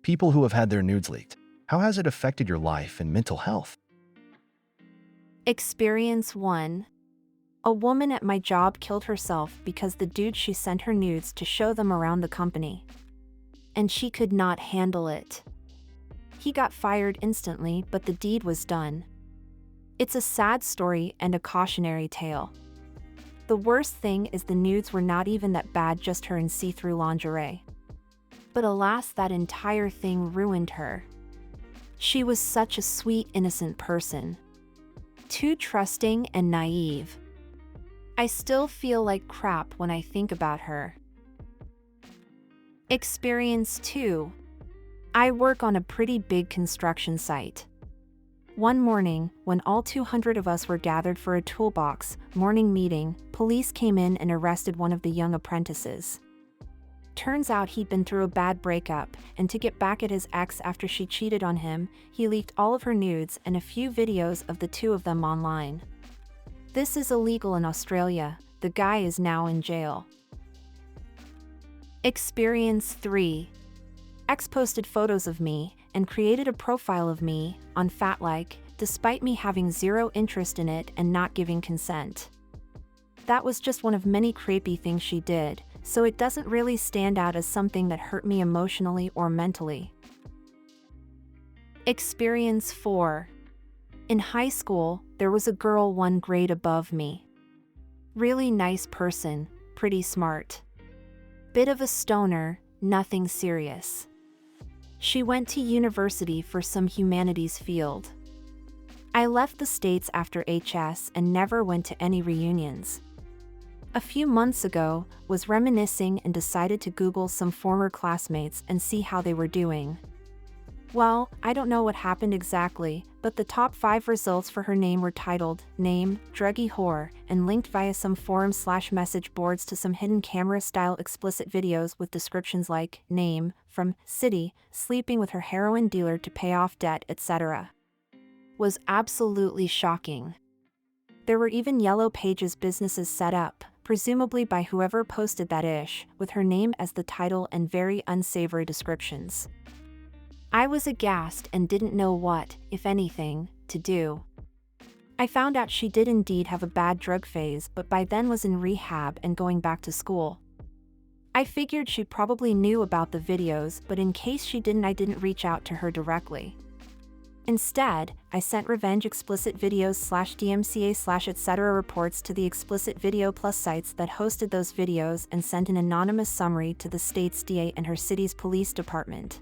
people who have had their nudes leaked. How has it affected your life and mental health? Experience 1. A woman at my job killed herself because the dude she sent her nudes to show them around the company. And she could not handle it. He got fired instantly, but the deed was done. It's a sad story and a cautionary tale. The worst thing is the nudes were not even that bad, just her in see-through lingerie. But alas, that entire thing ruined her. She was such a sweet, innocent person. Too trusting and naive. I still feel like crap when I think about her. Experience 2. I work on a pretty big construction site. One morning, when all 200 of us were gathered for a toolbox morning meeting, police came in and arrested one of the young apprentices. Turns out he'd been through a bad breakup, and to get back at his ex after she cheated on him, he leaked all of her nudes and a few videos of the two of them online. This is illegal in Australia. The guy is now in jail. Experience 3. Ex posted photos of me and created a profile of me on Fatlike, despite me having zero interest in it and not giving consent. That was just one of many creepy things she did, so it doesn't really stand out as something that hurt me emotionally or mentally. Experience 4. In high school, there was a girl 1 grade above me. Really nice person, pretty smart. Bit of a stoner, nothing serious. She went to university for some humanities field. I left the States after HS and never went to any reunions. A few months ago, was reminiscing and decided to Google some former classmates and see how they were doing. Well, I don't know what happened exactly, but the top 5 results for her name were titled, Name, Druggy Whore, and linked via some forum/message boards to some hidden camera-style explicit videos with descriptions like, Name, from, City, sleeping with her heroin dealer to pay off debt, etc. Was absolutely shocking. There were even Yellow Pages businesses set up, presumably by whoever posted that ish, with her name as the title and very unsavory descriptions. I was aghast and didn't know what, if anything, to do. I found out she did indeed have a bad drug phase, but by then was in rehab and going back to school. I figured she probably knew about the videos, but in case she didn't, I didn't reach out to her directly. Instead, I sent revenge explicit videos/DMCA/etc. reports to the explicit video plus sites that hosted those videos and sent an anonymous summary to the state's DA and her city's police department.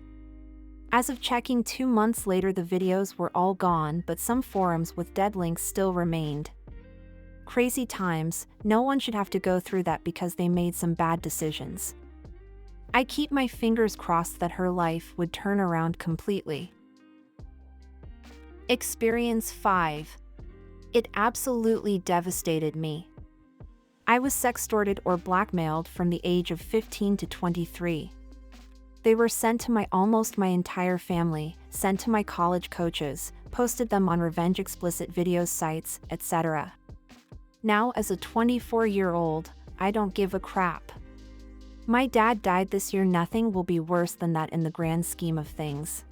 As of checking 2 months later, the videos were all gone, but some forums with dead links still remained. Crazy times. No one should have to go through that because they made some bad decisions. I keep my fingers crossed that her life would turn around completely. Experience 5. It absolutely devastated me. I was sextorted or blackmailed from the age of 15 to 23. They were sent to almost my entire family, sent to my college coaches, posted them on revenge explicit videos sites, etc. Now, as a 24-year-old, I don't give a crap. My dad died this year. Nothing will be worse than that in the grand scheme of things.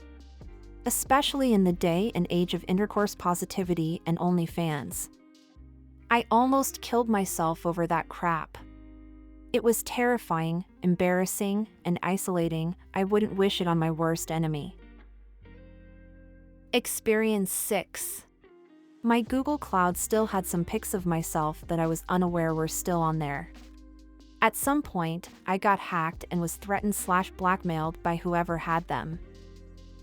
Especially in the day and age of intercourse positivity and OnlyFans. I almost killed myself over that crap. It was terrifying, embarrassing, and isolating. I wouldn't wish it on my worst enemy. Experience 6. My Google Cloud still had some pics of myself that I was unaware were still on there. At some point, I got hacked and was threatened/blackmailed by whoever had them.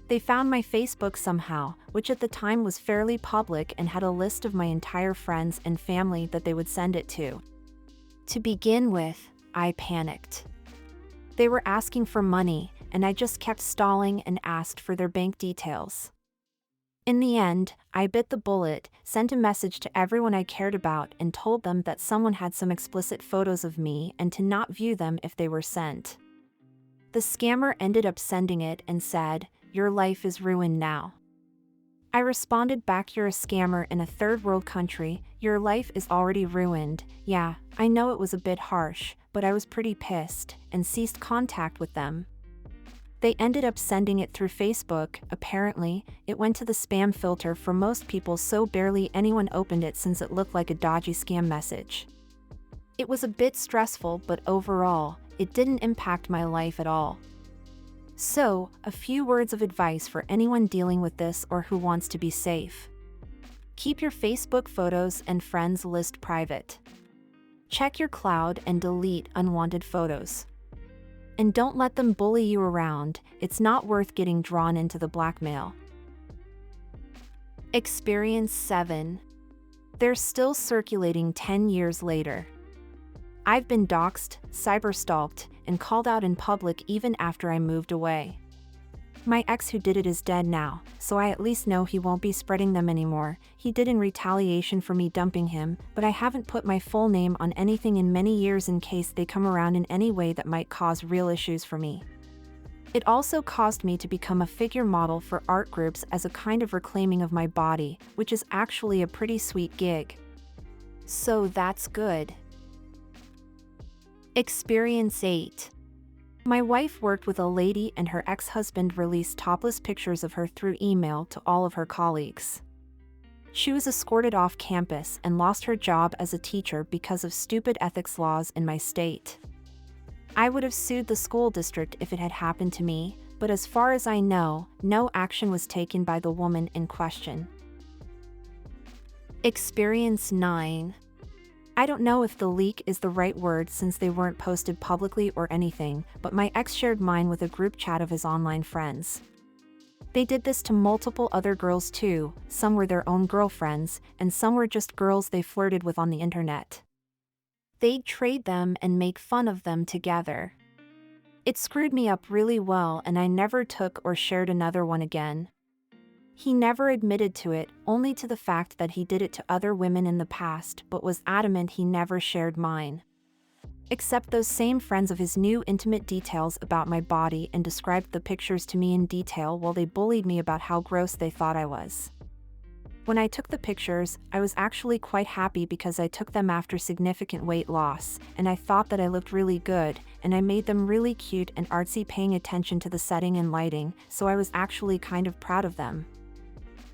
They found my Facebook somehow, which at the time was fairly public and had a list of my entire friends and family that they would send it to. To begin with, I panicked. They were asking for money, and I just kept stalling and asked for their bank details. In the end, I bit the bullet, sent a message to everyone I cared about and told them that someone had some explicit photos of me and to not view them if they were sent. The scammer ended up sending it and said, "Your life is ruined now." I responded back, "You're a scammer in a third world country, your life is already ruined." Yeah, I know it was a bit harsh, but I was pretty pissed and ceased contact with them. They ended up sending it through Facebook. Apparently, it went to the spam filter for most people, so barely anyone opened it since it looked like a dodgy scam message. It was a bit stressful, but overall, it didn't impact my life at all. So, a few words of advice for anyone dealing with this or who wants to be safe. Keep your Facebook photos and friends list private. Check your cloud and delete unwanted photos. And don't let them bully you around. It's not worth getting drawn into the blackmail. Experience 7. They're still circulating 10 years later. I've been doxxed, cyberstalked, and called out in public even after I moved away. My ex who did it is dead now, so I at least know he won't be spreading them anymore. He did in retaliation for me dumping him, but I haven't put my full name on anything in many years in case they come around in any way that might cause real issues for me. It also caused me to become a figure model for art groups as a kind of reclaiming of my body, which is actually a pretty sweet gig. So that's good. Experience 8. My wife worked with a lady and her ex-husband released topless pictures of her through email to all of her colleagues. She was escorted off campus and lost her job as a teacher because of stupid ethics laws in my state. I would have sued the school district if it had happened to me, but as far as I know, no action was taken by the woman in question. Experience 9. I don't know if the leak is the right word since they weren't posted publicly or anything, but my ex shared mine with a group chat of his online friends. They did this to multiple other girls too. Some were their own girlfriends, and some were just girls they flirted with on the internet. They'd trade them and make fun of them together. It screwed me up really well, and I never took or shared another one again. He never admitted to it, only to the fact that he did it to other women in the past, but was adamant he never shared mine. Except those same friends of his knew intimate details about my body and described the pictures to me in detail while they bullied me about how gross they thought I was. When I took the pictures, I was actually quite happy because I took them after significant weight loss, and I thought that I looked really good, and I made them really cute and artsy, paying attention to the setting and lighting, so I was actually kind of proud of them.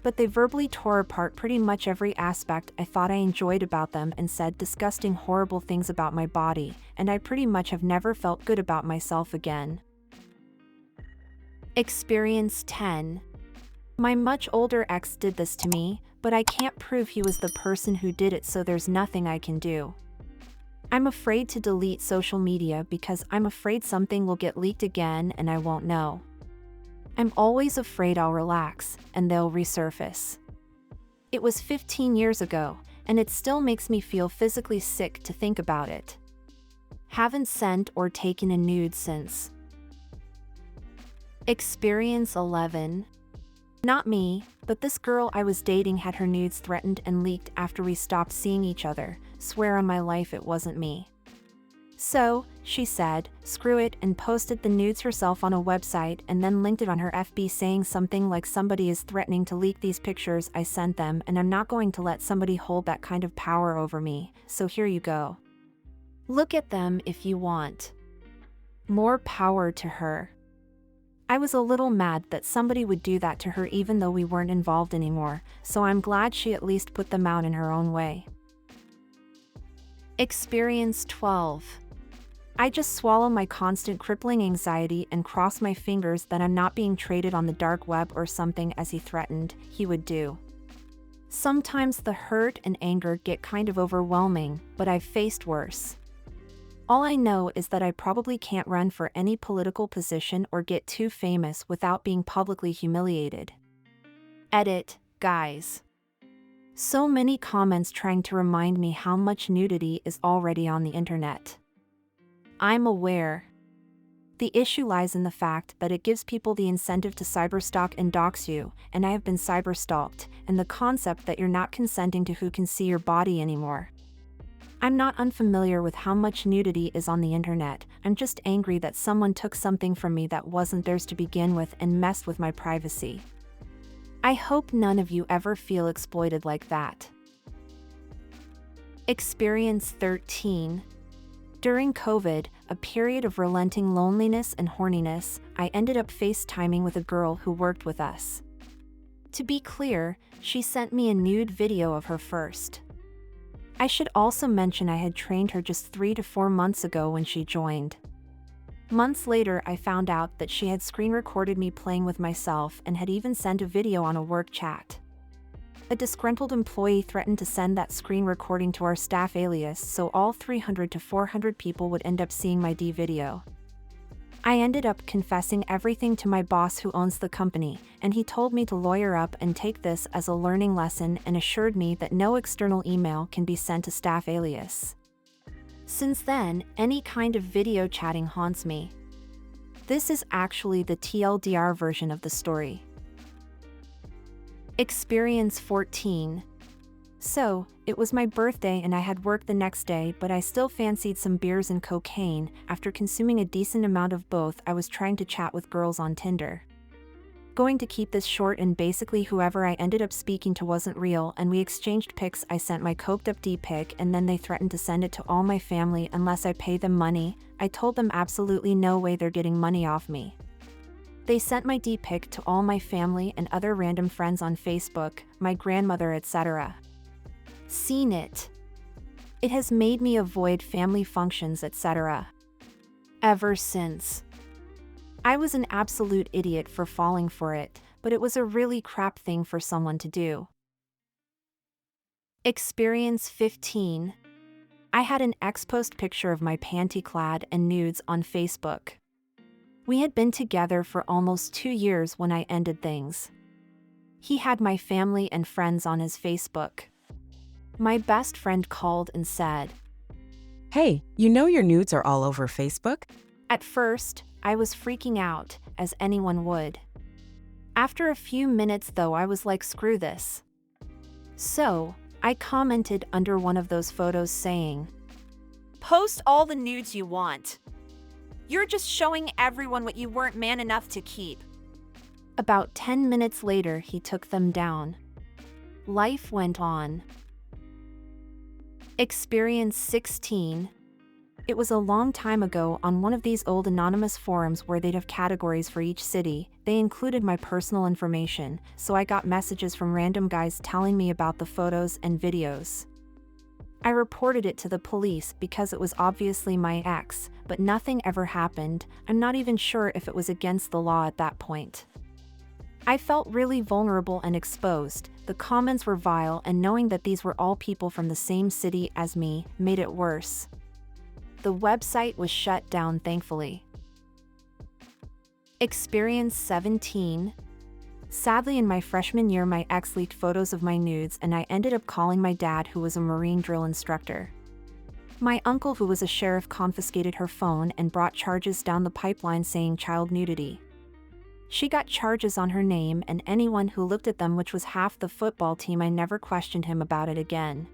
But they verbally tore apart pretty much every aspect I thought I enjoyed about them and said disgusting, horrible things about my body, and I pretty much have never felt good about myself again. Experience 10. My much older ex did this to me, but I can't prove he was the person who did it, so there's nothing I can do. I'm afraid to delete social media because I'm afraid something will get leaked again and I won't know. I'm always afraid I'll relax, and they'll resurface. It was 15 years ago, and it still makes me feel physically sick to think about it. Haven't sent or taken a nude since. Experience 11. Not me, but this girl I was dating had her nudes threatened and leaked after we stopped seeing each other. Swear on my life it wasn't me. So, she said, screw it, and posted the nudes herself on a website and then linked it on her FB saying something like, somebody is threatening to leak these pictures I sent them and I'm not going to let somebody hold that kind of power over me, so here you go. Look at them if you want. More power to her. I was a little mad that somebody would do that to her even though we weren't involved anymore, so I'm glad she at least put them out in her own way. Experience 12. I just swallow my constant crippling anxiety and cross my fingers that I'm not being traded on the dark web or something, as he threatened he would do. Sometimes the hurt and anger get kind of overwhelming, but I've faced worse. All I know is that I probably can't run for any political position or get too famous without being publicly humiliated. Edit, guys. So many comments trying to remind me how much nudity is already on the internet. I'm aware. The issue lies in the fact that it gives people the incentive to cyberstalk and dox you, and I have been cyberstalked, and the concept that you're not consenting to who can see your body anymore. I'm not unfamiliar with how much nudity is on the internet. I'm just angry that someone took something from me that wasn't theirs to begin with and messed with my privacy. I hope none of you ever feel exploited like that. Experience 13. During COVID, a period of relenting loneliness and horniness, I ended up FaceTiming with a girl who worked with us. To be clear, she sent me a nude video of her first. I should also mention I had trained her just 3 to 4 months ago when she joined. Months later, I found out that she had screen recorded me playing with myself and had even sent a video on a work chat. A disgruntled employee threatened to send that screen recording to our staff alias so all 300 to 400 people would end up seeing my video. I ended up confessing everything to my boss who owns the company, and he told me to lawyer up and take this as a learning lesson and assured me that no external email can be sent to staff alias. Since then, any kind of video chatting haunts me. This is actually the TLDR version of the story. Experience 14. So, it was my birthday and I had work the next day, but I still fancied some beers and cocaine. After consuming a decent amount of both, I was trying to chat with girls on Tinder. Going to keep this short, and basically whoever I ended up speaking to wasn't real, and we exchanged pics. I sent my coked up D-pic and then they threatened to send it to all my family unless I pay them money. I told them absolutely no way they're getting money off me. They sent my D-pic to all my family and other random friends on Facebook, my grandmother, etc. Seen it. It has made me avoid family functions, etc. ever since. I was an absolute idiot for falling for it, but it was a really crap thing for someone to do. Experience 15. I had an ex-post picture of my panty-clad and nudes on Facebook. We had been together for almost 2 years when I ended things. He had my family and friends on his Facebook. My best friend called and said, "Hey, you know your nudes are all over Facebook?" At first, I was freaking out, as anyone would. After a few minutes though, I was like, screw this. So, I commented under one of those photos saying, "Post all the nudes you want. You're just showing everyone what you weren't man enough to keep." About 10 minutes later, he took them down. Life went on. Experience 16. It was a long time ago on one of these old anonymous forums where they'd have categories for each city. They included my personal information, so I got messages from random guys telling me about the photos and videos. I reported it to the police because it was obviously my ex, but nothing ever happened. I'm not even sure if it was against the law at that point. I felt really vulnerable and exposed. The comments were vile, and knowing that these were all people from the same city as me made it worse. The website was shut down, thankfully. Experience 17. Sadly, in my freshman year, my ex leaked photos of my nudes, and I ended up calling my dad, who was a Marine drill instructor. My uncle, who was a sheriff, confiscated her phone and brought charges down the pipeline saying child nudity. She got charges on her name and anyone who looked at them, which was half the football team. I never questioned him about it again.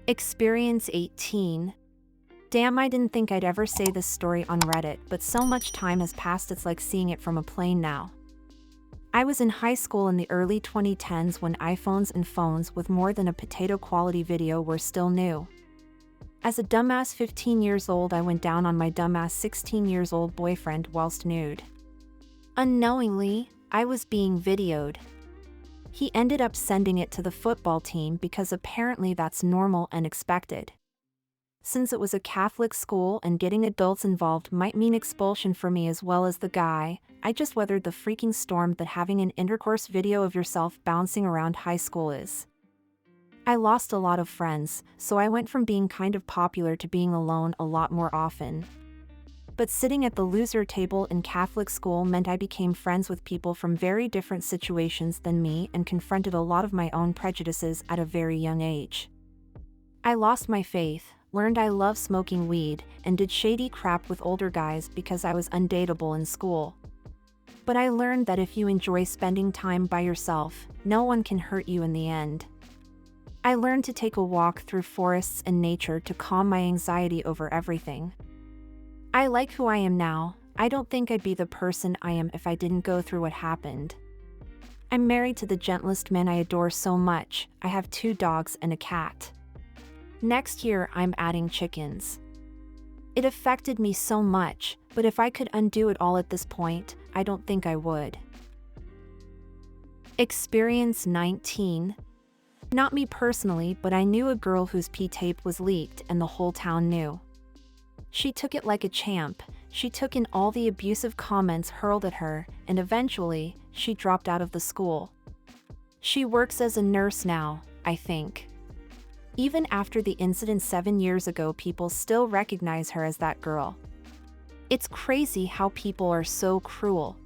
Experience 18. Damn, I didn't think I'd ever say this story on Reddit, but so much time has passed it's like seeing it from a plane now. I was in high school in the early 2010s when iPhones and phones with more than a potato quality video were still new. As a dumbass 15 years old, I went down on my dumbass 16 years old boyfriend whilst nude. Unknowingly, I was being videoed. He ended up sending it to the football team because apparently that's normal and expected. Since it was a Catholic school and getting adults involved might mean expulsion for me as well as the guy, I just weathered the freaking storm that having an intercourse video of yourself bouncing around high school is. I lost a lot of friends, so I went from being kind of popular to being alone a lot more often. But sitting at the loser table in Catholic school meant I became friends with people from very different situations than me and confronted a lot of my own prejudices at a very young age. I lost my faith, learned I love smoking weed, and did shady crap with older guys because I was undateable in school. But I learned that if you enjoy spending time by yourself, no one can hurt you in the end. I learned to take a walk through forests and nature to calm my anxiety over everything. I like who I am now. I don't think I'd be the person I am if I didn't go through what happened. I'm married to the gentlest man I adore so much. I have 2 dogs and a cat. Next year, I'm adding chickens. It affected me so much, but if I could undo it all at this point, I don't think I would. Experience 19. Not me personally, but I knew a girl whose P-tape was leaked and the whole town knew. She took it like a champ. She took in all the abusive comments hurled at her, and eventually, she dropped out of the school. She works as a nurse now, I think. Even after the incident 7 years ago, people still recognize her as that girl. It's crazy how people are so cruel.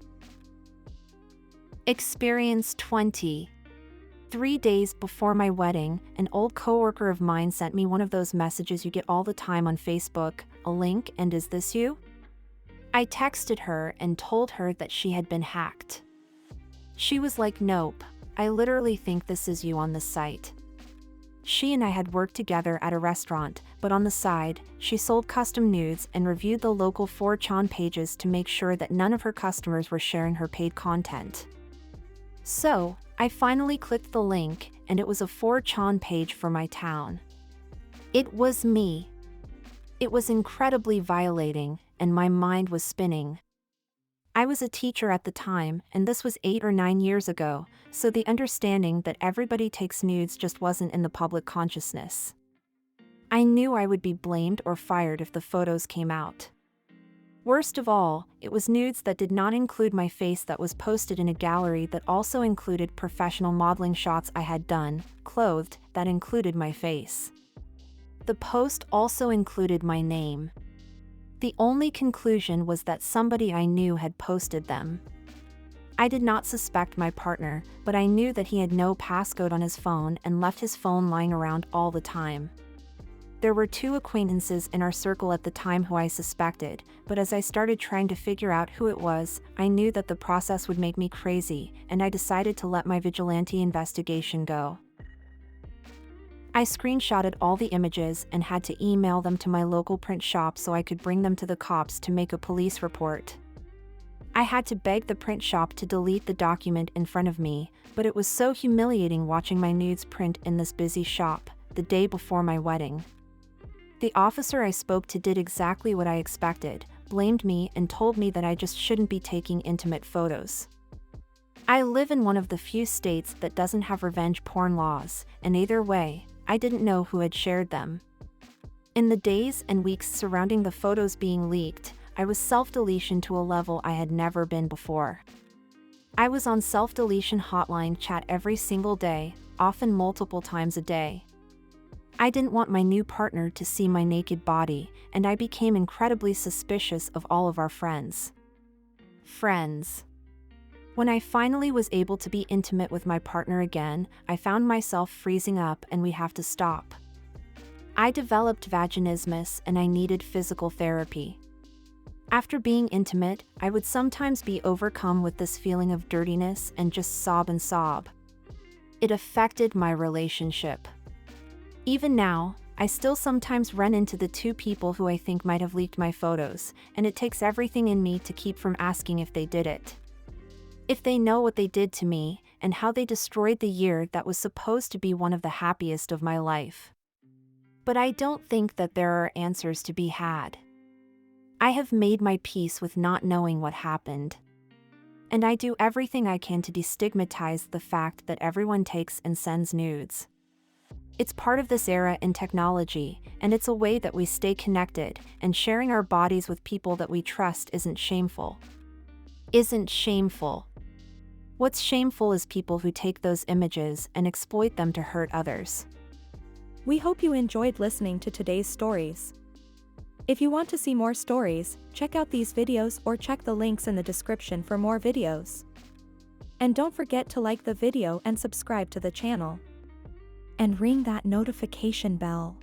Experience 20. 3 days before my wedding, an old coworker of mine sent me one of those messages you get all the time on Facebook, a link, and "Is this you?" I texted her and told her that she had been hacked. She was like, "Nope, I literally think this is you on this site." She and I had worked together at a restaurant, but on the side, she sold custom nudes and reviewed the local 4chan pages to make sure that none of her customers were sharing her paid content. So, I finally clicked the link, and it was a 4chan page for my town. It was me. It was incredibly violating, and my mind was spinning. I was a teacher at the time, and this was 8 or 9 years ago, so the understanding that everybody takes nudes just wasn't in the public consciousness. I knew I would be blamed or fired if the photos came out. Worst of all, it was nudes that did not include my face that was posted in a gallery that also included professional modeling shots I had done, clothed, that included my face. The post also included my name. The only conclusion was that somebody I knew had posted them. I did not suspect my partner, but I knew that he had no passcode on his phone and left his phone lying around all the time. There were 2 acquaintances in our circle at the time who I suspected, but as I started trying to figure out who it was, I knew that the process would make me crazy, and I decided to let my vigilante investigation go. I screenshotted all the images and had to email them to my local print shop so I could bring them to the cops to make a police report. I had to beg the print shop to delete the document in front of me, but it was so humiliating watching my nudes print in this busy shop, the day before my wedding. The officer I spoke to did exactly what I expected, blamed me and told me that I just shouldn't be taking intimate photos. I live in one of the few states that doesn't have revenge porn laws, and either way, I didn't know who had shared them. In the days and weeks surrounding the photos being leaked, I was self-deletion to a level I had never been before. I was on self-deletion hotline chat every single day, often multiple times a day. I didn't want my new partner to see my naked body, and I became incredibly suspicious of all of our friends. When I finally was able to be intimate with my partner again, I found myself freezing up and we have to stop. I developed vaginismus and I needed physical therapy. After being intimate, I would sometimes be overcome with this feeling of dirtiness and just sob and sob. It affected my relationship. Even now, I still sometimes run into the 2 people who I think might have leaked my photos, and it takes everything in me to keep from asking if they did it. If they know what they did to me, and how they destroyed the year that was supposed to be one of the happiest of my life. But I don't think that there are answers to be had. I have made my peace with not knowing what happened. And I do everything I can to destigmatize the fact that everyone takes and sends nudes. It's part of this era in technology, and it's a way that we stay connected, and sharing our bodies with people that we trust isn't shameful. What's shameful is people who take those images and exploit them to hurt others. We hope you enjoyed listening to today's stories. If you want to see more stories, check out these videos or check the links in the description for more videos. And don't forget to like the video and subscribe to the channel. And ring that notification bell.